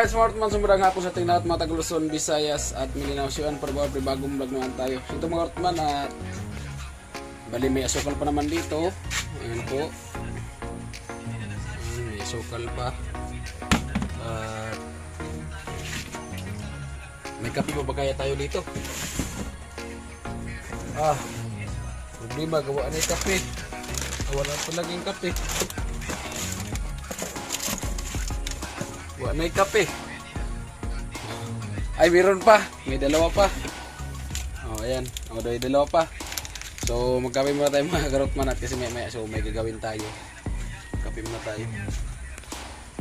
Alright, smart man, sumurang hapon sa ating lahat mga taga-Luzon, Visayas at Mindanao. Siyan, para bagong vlog naman tayo. Ito mga Ortman at bali may asukal pa naman dito. Ayan po. May asukal pa. At may kape pa ba kaya tayo dito? Problema, gawa na yung kape. Wala pa laging kape. Wala na yung kape. Ay, meron pa. May dalawa pa. Ayan. May dalawa pa. So, magkape muna tayo mga karotman at kasi may gagawin tayo. Kape muna tayo.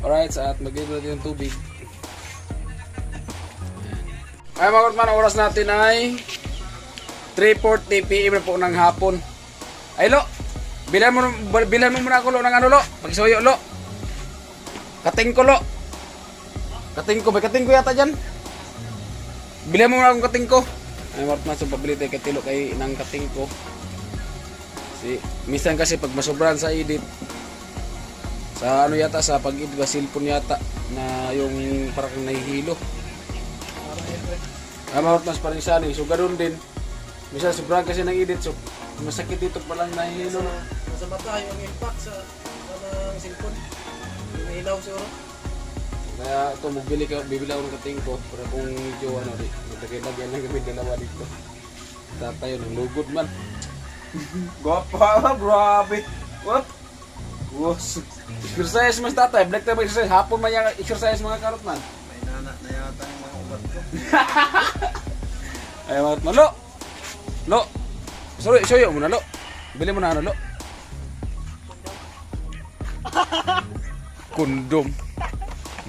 Alright, at mag-iba natin yung tubig. Ayan. Ay mga karotman, oras natin ay 3:40 PM na po ng hapon. Ay, Lo! Bilan mo muna ako, Lo, ng ano, Lo? Pagsuyo, Lo. Kating ko, Lo. Kating ko, may kating ko yata dyan. Bilan mo muna akong kating ko. Ay, Martman, so pabili tayo katilo kay ng kating ko. Minsan kasi pag masobran sa edit, sa ano yata, sa pag-edit ba, cellphone yata, na yung parang nahihilo. Ay, Martman, parang isa so ganoon din. Minsan sobrang kasi ng edit, so masakit dito palang nahihilo. Nasa mata yung impact sa cellphone. Yung ilaw siguro. Kaya ito, bibili ako ng kating ko para kung medyo ano, maglagay-lagay ng gamit dalawa dito. Tatayo ng lugod man. Gwapa, grabe. What? Was. Exercise mas tatay, black time exercise. Hapon man yung exercise mga karot man. May nana na yata yung mga ubat ko. Ay mga man, Lo! Lo! Sorry, shoyo mo na, Lo. Bili mo na ano, Lo. Kondom.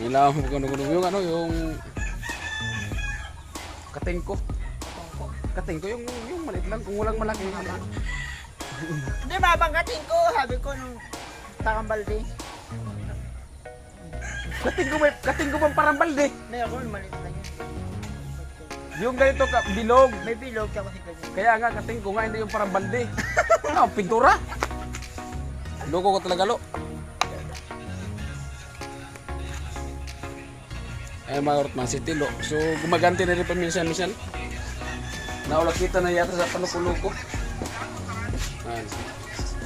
Nilaw mo kung yung ano, yung kating ko. Kating ko yung maliit lang, kung walang malaki. Hindi mabanggatin ko, sabi ko nung takambalde. Kating ko bang parang balde. Hindi ako, maliit lang yun. Yung ganito ka, bilog. May bilog siya kasi ganyan. Kaya nga kating ko nga, hindi yung parang balde. Ano, pintura. Loko ko talaga, Lo. Ay mga Ortman City, Lo. So gumaganti na rin pa minsan-minsan. Naulak kita na yata sa panukulo ko. Ayan.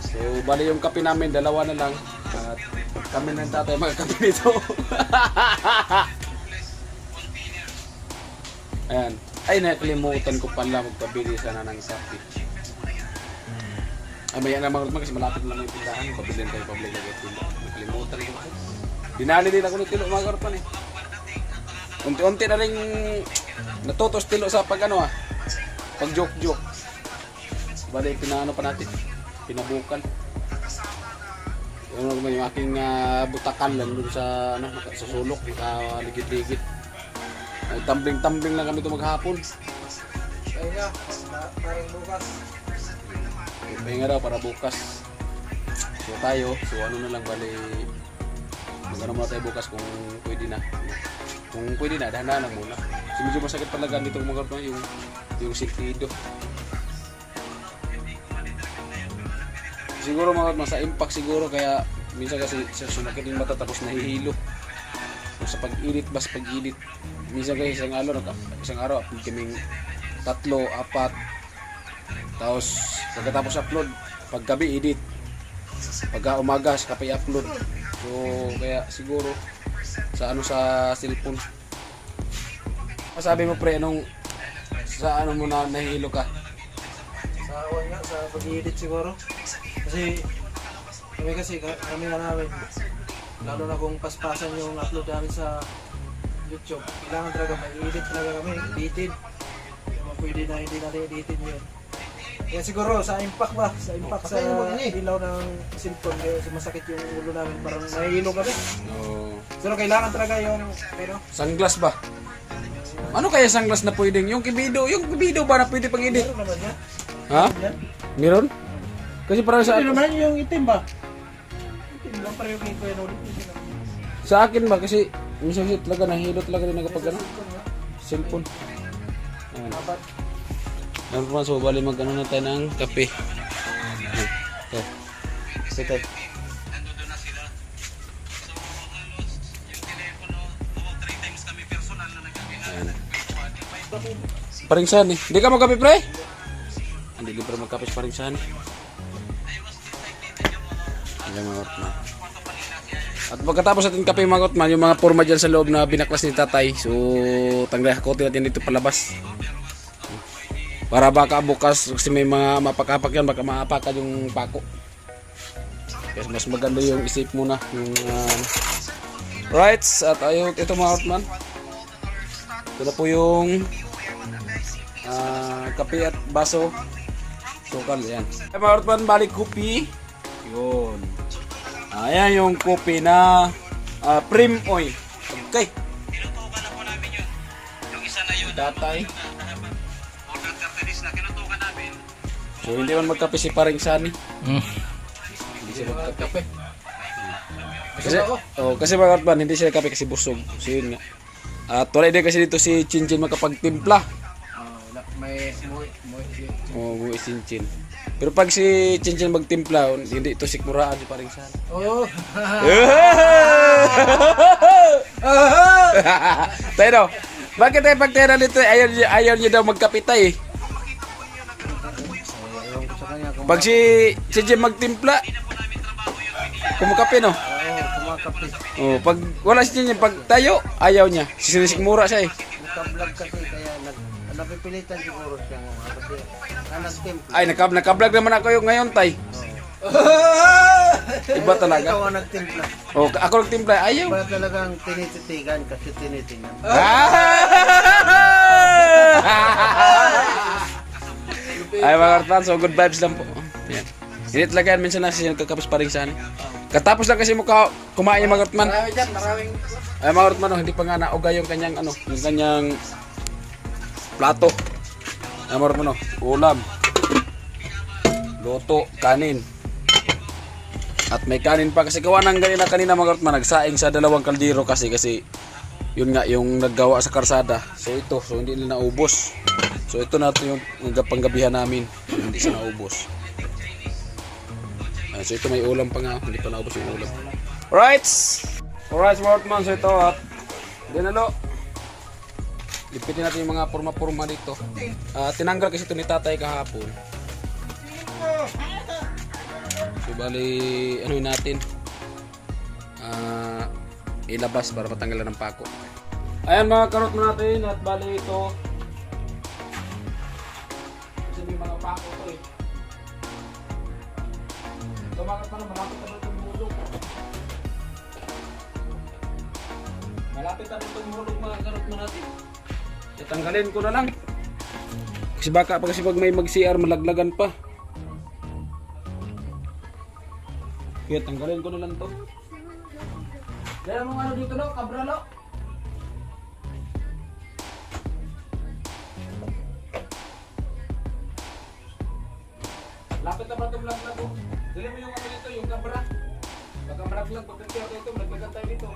So bali yung kape namin, dalawa na lang. At kami ng tatay magkakape nito. Ayan. Ay, nakalimutan ko pala magpabili sana ng kape. Ay, maya na mga Ortman kasi malapit na lang yung tindahan. Pabilin tayo pabili na yung tindahan. Nakalimutan ko. Dinali din ako ng tilo mga Ortman eh. Unti-unti na rin natutos tilo sa pag ano pag joke-joke. Bali, pinaano pa natin, pinabukal. Yung aking butakan lang dun sa, ano, sa sulok, nakaligid-ligid. Tumbling-tumbling lang kami ito maghapon. Kaya parang bukas. Pahinga daw para bukas. So tayo, so ano na lang, bali, magano muna tayo bukas kung pwede na. Kung pwede na, dahan lang muna. So medyo masakit talaga dito mga karton yung siktido. Siguro mga sa impact siguro, kaya minsan kasi sa sumakit yung mata tapos nahihilo. So, sa pag-edit, pag-edit. Minsan kasi isang araw upload kaming 3, 4. Tapos pagkatapos upload, paggabi edit. Pagka umaga, kapay upload. So kaya siguro sa cellphone. Masabi mo pre, sa ano mo na nahihilo ka? Sa awan nga, sa pag-i-edit siguro. Kasi kami na namin. Lalo na kung paspasan yung upload namin sa YouTube. Kailangan talaga may-edit talaga kami. Edited. Kung pwede na hindi natin edited yun. Kaya siguro sa impact ba? Sa impact sa ilaw ng cellphone. Kaya masakit yung ulo namin. Parang nahihilo kami. Pero kailangan talaga yung Sunglass ba? Ano kaya sunglass na pwedeng? Yung kibido ba na pwede pang edit? meron naman yan. Ha? Meron? Kasi parang sa Ano naman yung itim ba? Itim lang pareho kay Kuya Noli. sa akin ba kasi minsan talaga nahihilo talaga din kapag ano, cellphone. Ayan. Dapat. Ano pa, so bali mag ano na tayo ng kape. Sige. paringsan eh. Hindi ka magkape pre? Hindi libre magkape sa paringsan. Ayan mga Otman. At pagkatapos natin kape mga Otman, yung mga forma dyan sa loob na binaklas ni tatay. So tanggalin hakotin natin dito palabas. Para baka bukas kasi may mga mapakapak yan, baka maapakan yung pako. Kaya mas maganda yung isip muna. Yung, right, at ayun, ito mga Otman. Ito na po yung kape at baso. Sukal, yan. Ay mga Otman, balik kopi. Yun. Ayan yung kopi na Prim Oil. Okay. Tinutukan na po namin yun. Yung isa na yun. Tatay. Order cartelis na kinutukan namin. So hindi man magkape si Paring Sani. Hindi siya magkape. Kasi mga Otman, hindi siya kape kasi busog. So yun nga. At wala din kasi dito si Chinchin makapagtimpla. May Buwi Chinchin. Pero pag si Chinchin magtimpla, hindi ito sikmuraan si Paring Sani. Oh. Tayo no, bakit tayo pagtera dito ayaw niya daw magkapitay eh. Ewan ko sa kanya kung Pag si Chinchin magtimpla, kumakape no? kumakape. Oh, pag wala si Chinchin, pag tayo, ayaw niya. Sinisikmura siya eh. Nagka-vlog kasi kaya napipilitan siguro siya mo. Kasi nag-temple. Ay, nakablog naman ako yung ngayon tay. Iba talaga. Ikaw ang nagtimpla. Oh, ako nagtimpla, ayaw. Iba talagang tinititigan kasi tinitingnan. Ay mga Otman, so good vibes lang po. Yan. Hindi talaga yan, minsan na siya nagkakapos pa rin sana. Katapos lang kasi mo kumain yung mga Otman. Marami dyan, maraming... Ay mga Otman, oh, hindi pa nga naugay yung kanyang yung kanyang plato. Ay mga Otman, oh, ulam. Luto, kanin. At may kanin pa kasi gawa ng kanina mga Otman, nagsaing sa 2 kaldero kasi yun nga yung naggawa sa karsada. So ito, so hindi nila naubos. So ito na ito yung panggabihan namin. Hindi siya naubos. So ito may ulam pa nga, hindi pa naubos yung ulam. Alright! Alright mga Otman, so ito at dinalo. Lipitin natin yung mga porma-porma dito. Tinanggal kasi ito ni tatay kahapon. So bali, ano natin? Ilabas para matanggalan ng pako. Ayan mga karot mo natin at bali ito. Kasi may mga pako to eh. Ito mga karot na malapit na itong mulog. Malapit na itong mulog mga karot mo natin. Tanggalin ko na lang. Kasi baka pa kasi pag may mag-CR malaglagan pa. Kaya tanggalin ko na lang to. Dala mo ano dito no, kabralo. Lapit na ba itong vlog ko? Dali mo yung ano dito, yung kabra. Baka maraglag, pag nagkira dito, naglagan tayo dito.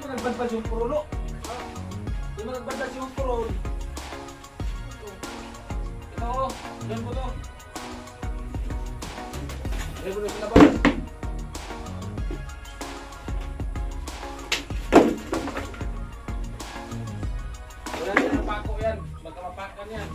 Nagbadbad yung purulo. Di mo nagbadbad yung purol. Oo, yan mo to. Yan mo na sa labas. Wala yan ang pako yan. Baka mapakan yan.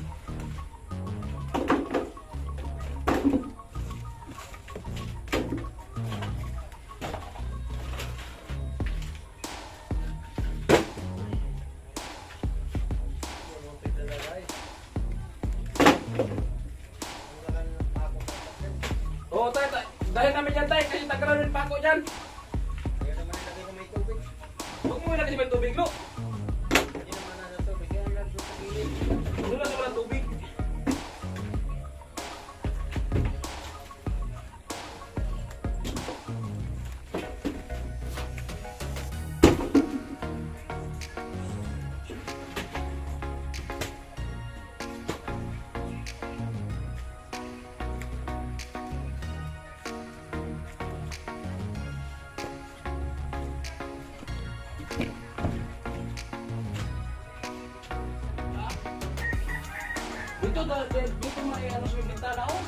Oo, tayo. Dahil namin yan tayo kasi tagalan rin pako dyan. Huwag mo ilagay sa tubig, no? Doon na sa walang tubig. Dito may ano sa bintana, oh.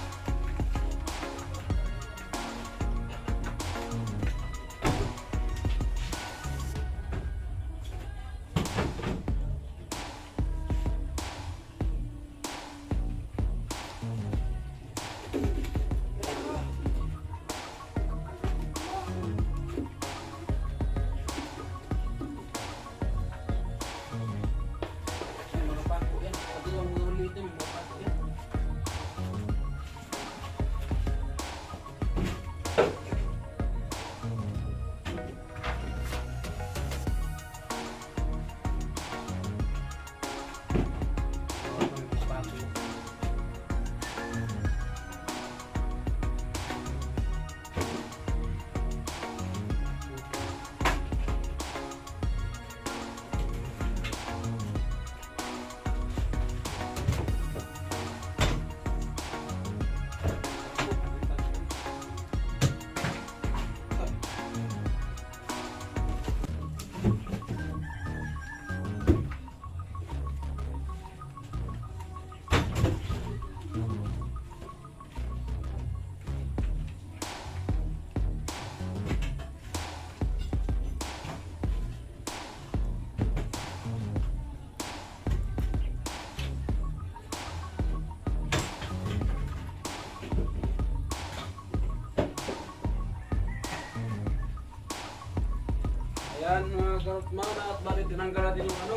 Ayan mga karot mga at bali tinanggal natin yung ano.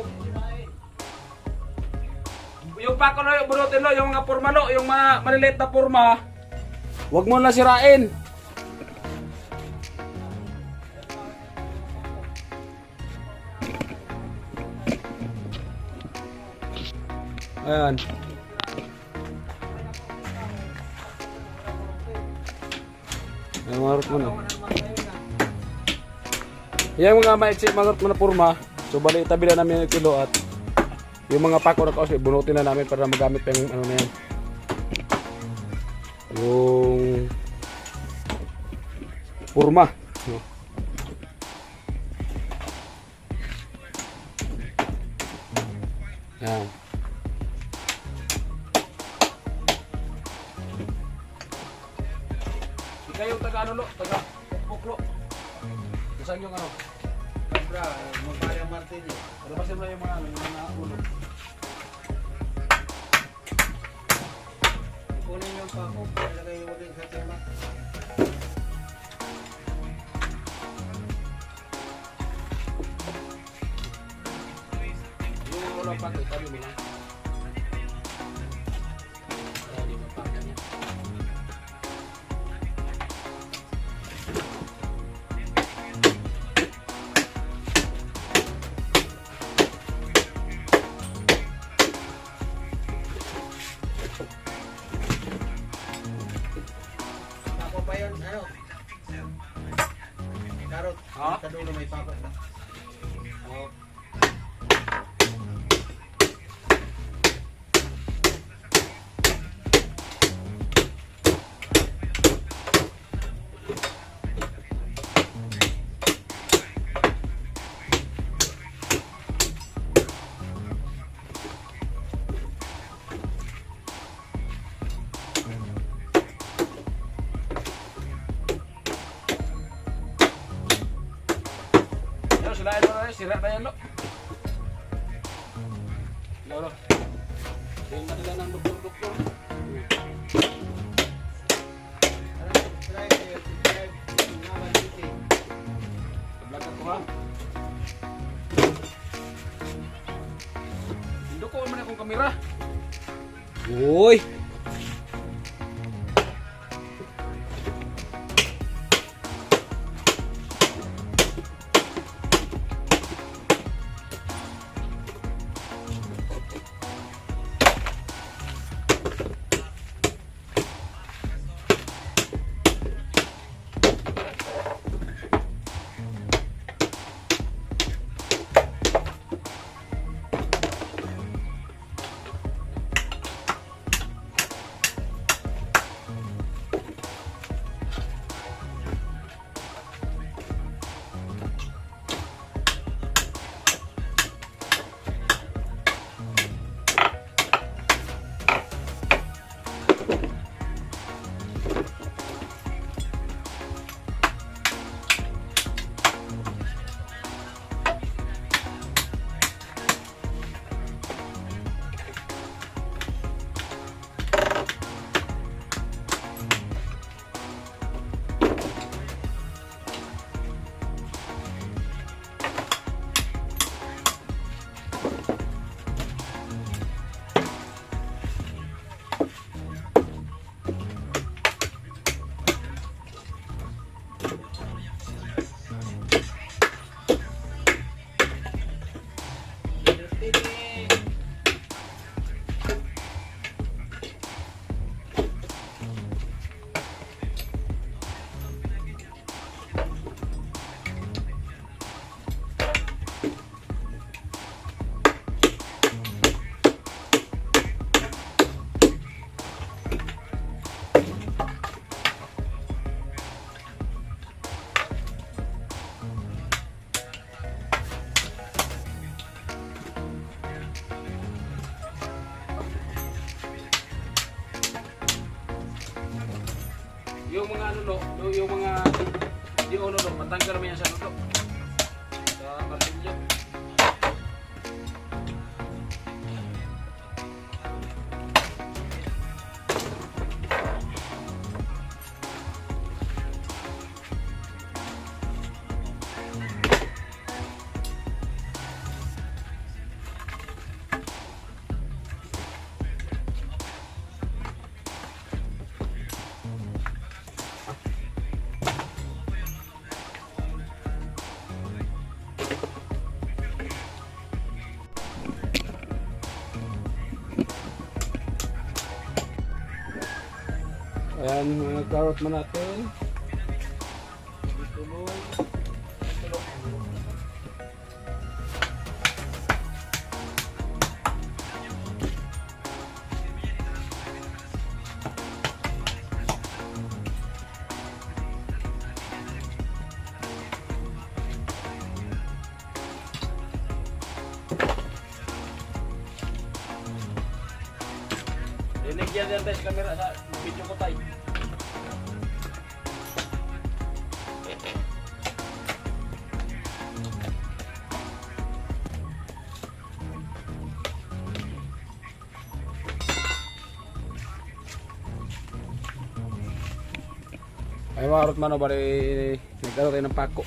Yung pako lo, yung bunutin lo, yung mga porma lo, yung mga maliliit na porma. Huwag mo na sirain. Ayan. Ayan mga karot mo na. Yung mga maiksi mga na porma, so bali itabi na namin yung kilo at yung mga pako na kaos, bunutin na namin para magamit pa yung ano na yan. Yung porma. No? Yan. Ikaw yung taga ano lo, taga puklo. Saan yung ano? Bra, magpala ang martilyo. Labasin mo yung mga ulo. Kunin yung pako, ilagay yung uling sa tema. Yung ulo pa ito, tabi mo lang. Para di mapakan yan. Pako pa yun, ano? Karot, Ha? sa dulo may pako na. Oh. sila ito na sira na yan lo. Lolo. Yung nila ng doktor-doktor. Belakang ko ha. Hindi ko man akong kamera. Uy. Yung mga ano lo, yung mga yung ano lo, matanggal mo yan sa ano lo. Sa martilyo. Ayan, mga carrot man natin. Tuloy. Dinigyan din tayo sa camera sa video ko tayo. Ay marot mano bari nagkaroon tayo ng pako.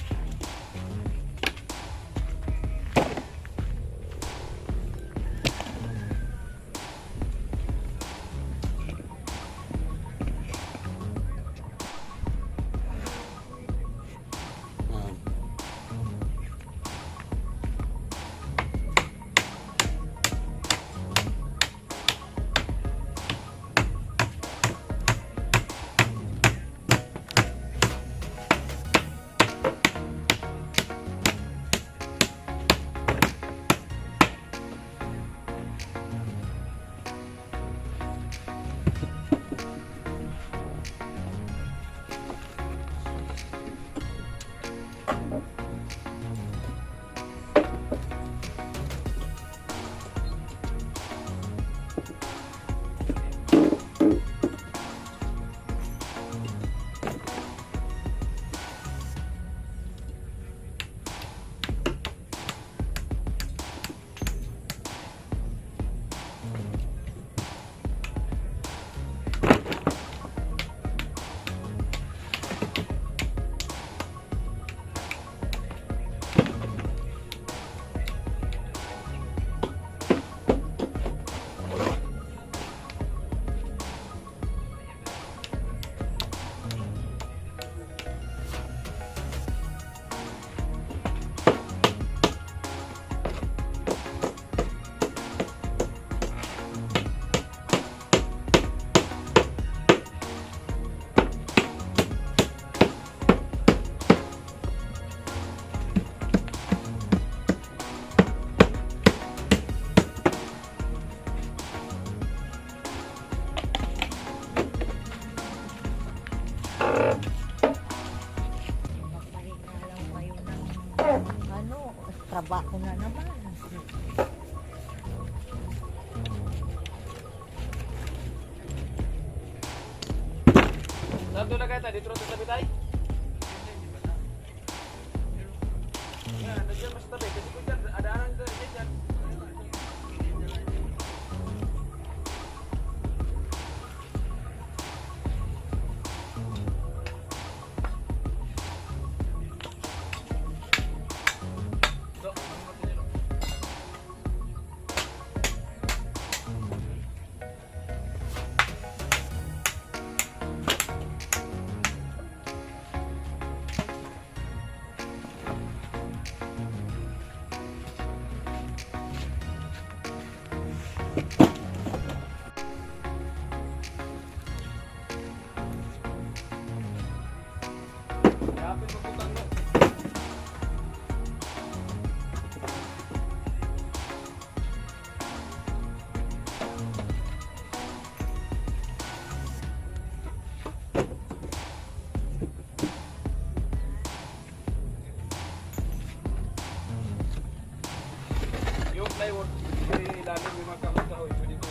trabaho na naman. Saan doon na kayo tayo? Dito rin sa bitay? Yan, nandiyan mas tabi. Kasi kung dyan, adaanan dyan. Kapit magputang mo. Yung plywood, ilalim yung mga kahoy-kahoy. Pwede ko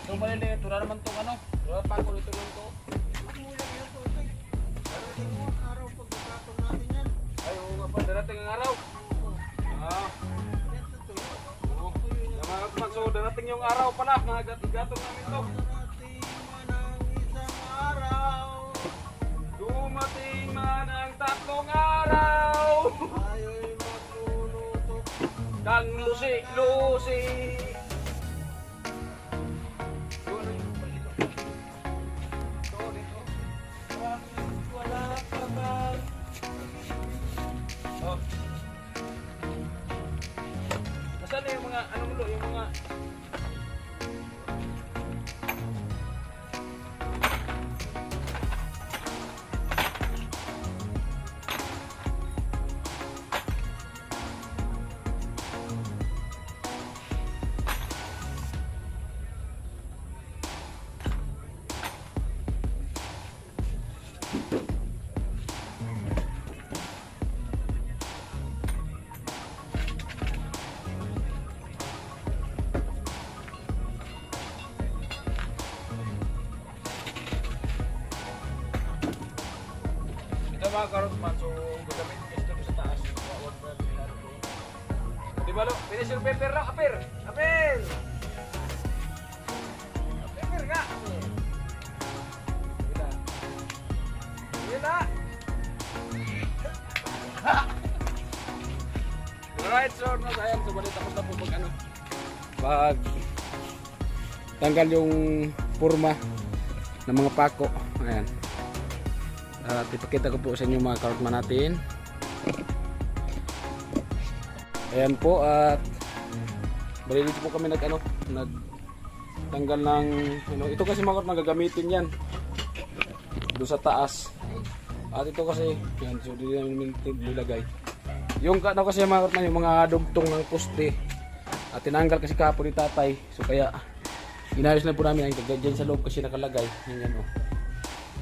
itong maliliit, wala naman itong ano. Wala pa ako dito lang ito. Ay, oo nga pa, darating ang araw. Ah. Oo. Mga katman, so darating yung araw pala, mga gatong namin ito. Dumating man ang 3 araw. Kang lusi-lusi. Nasaan na yung mga, anong ulo, yung mga... Mga karot man, so gagamit ito sa taas. Di ba lo? Finish your paper lang, apir! Apir! Apir nga! Gila. Gila! Alright, so ayan, so balik tapos na po pag ano. Pag tanggal yung purma ng mga pako. Ayan. At ipakita ko po sa inyo mga karotman natin. Ayan po, at bali dito po kami nagtanggal ng ano, ito kasi mga karotman gagamitin yan doon sa taas. At ito kasi yan, so dito namin nilagay yung ano kasi mga karotman, yung mga dugtong ng poste, at tinanggal kasi kahapon ni tatay, so kaya inaayos na po namin ang dyan sa loob kasi nakalagay yan o.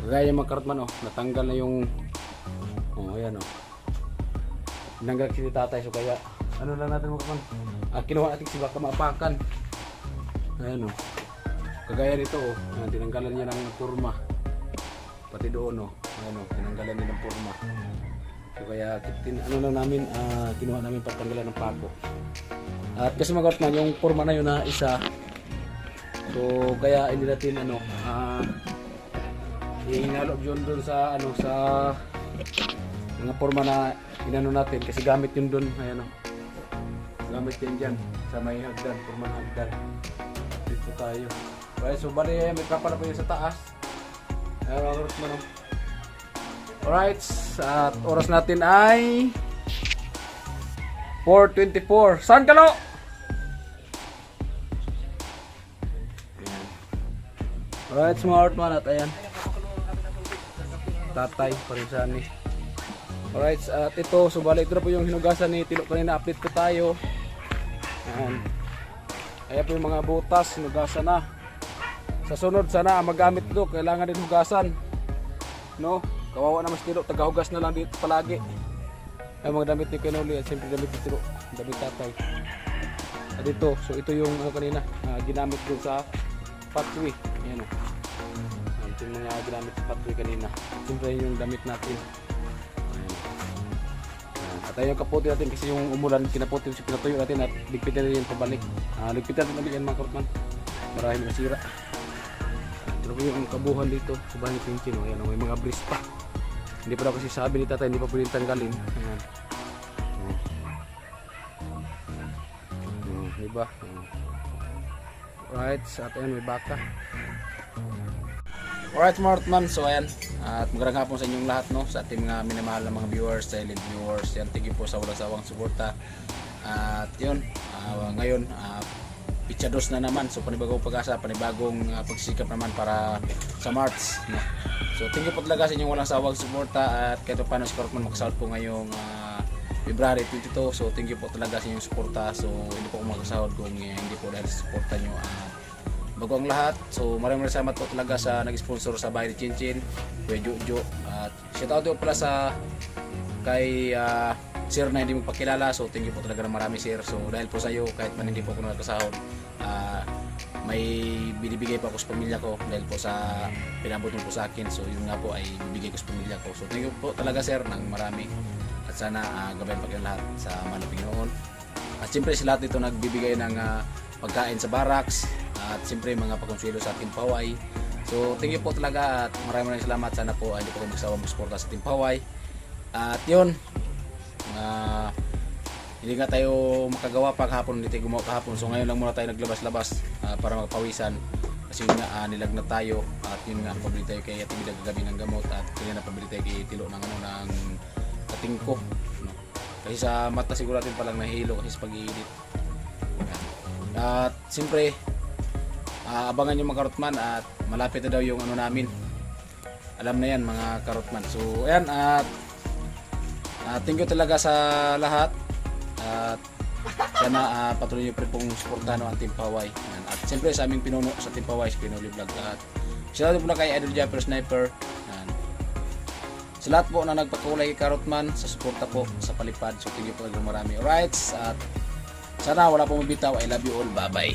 Gaya mga karotman, oh, natanggal na yung ayan, oh, tinanggal si tatay, so kaya ano lang natin mga karotman, kinuha natin si baka maapakan. Ayan, oh, kagaya nito, oh, tinanggalan niya ng purma pati doon, oh, ayan, oh, tinanggalan niya ng purma. So kaya ano lang namin, kinuha namin pagtanggalan ng pako. At kasi mga karotman, yung forma na yun na isa. So kaya hindi natin ihingalog yun doon sa sa mga forma na inano natin kasi gamit yun doon. Ayan o. Gamit yan dyan sa may hagdan, forma ng hagdan. Dito tayo. Okay, so bali may kapala pa yun sa taas. Ayan mga karotman o. Alright, at oras natin ay 4:24. Saan ka lo? Alright, smart man at ayan. Tatay pa rin sa ni. Alright, at ito, so bali ito na po yung hinugasan ni Tilo kanina. Update ko tayo. Ayan. Ayan po yung mga butas, hinugasan na. Sa sunod sana magamit ito, kailangan din hugasan. No? Kawawa naman si Tilo, tagahugas na lang dito palagi. Ay mga damit ni Kenoli at siyempre damit ni Tilo, damit tatay. At ito, so ito yung kanina, ginamit dun sa patwi. Ayan o. Ito yung mga ginamit sa patwi kanina. Siyempre yung damit natin. Ayan. At ayun yung kaputi natin kasi yung umulan, kinaputi yung pinatuyo natin at ligpitan na rin pabalik. Ligpitan natin ulit yan mga karotman. Maraming nasira. Ito po yung kabuhan dito sa bahay ni Pinchin. Ayan o, may mga bris pa. Hindi pa daw kasi sabi ni tatay, hindi pa pwedeng tanggalin. Ayan. Diba? Alright, sa atin may baka. Alright mga karotman, so ayan. At magandang hapon sa inyong lahat, no? Sa ating mga minamahal na mga viewers, silent viewers. Yan, thank you po sa walang sawang suporta. At yun, ngayon, Pitsa 2 na naman. So panibagong pag-asa, panibagong pagsisikap naman para sa March, no? So thank you po talaga sa inyong walang sawang suporta at kahit paano si Karotman makasahod po ngayong February 22. So thank you po talaga sa inyong suporta. So hindi po ako makasahod kung hindi po dahil sa suporta nyo. Bago ang lahat, so maraming salamat po talaga sa nag-sponsor sa bahay ni Chinchin, Kuya Jojo. At shoutout po pala sa kay sir na hindi magpakilala. So thank you po talaga ng marami sir. So dahil po sa iyo, kahit man hindi po ako nagkasahod, may binibigay pa ako sa pamilya ko dahil po sa pinabot mo po sa akin. So yun nga po ay bibigay ko sa pamilya ko. So thank you po talaga sir ng marami. At sana gabayan pa kayo lahat sa manaping noon. At siyempre sa lahat ito nagbibigay ng pagkain sa barracks. At siyempre mga pagkonsuelo sa Team Paway. So thank you po talaga at maraming salamat. Sana po hindi po kayo magsawang magsuporta sa Team Paway. At yun, hindi nga tayo makagawa pa kahapon, hindi tayo gumawa kahapon. So ngayon lang muna tayo naglabas-labas para magpawisan. Kasi yun nga, nilagnat tayo. At yun nga, pabili tayo kay Atibidag gabi ng gamot. At kanina pabili tayo kay Tilo ng, ng katingko, no? Kasi sa mata siguro natin palang nahihilo kasi sa pag-iinit. At siyempre, abangan yung mga karotman at malapit na daw yung namin. Alam na yan mga karotman. So ayan, at thank you talaga sa lahat. At sana patuloy nyo pa rin pong suportahan ang Team Paway. At siyempre sa aming pinuno sa Team Paway, si Pinoli Vlog. At salamat po na kay Idol Japper Sniper. Sa lahat po na nagpakulay kay Karotman, sa suporta po sa palipad. So thank you po marami. Alright, at sana wala pong mabitaw. I love you all. Bye bye.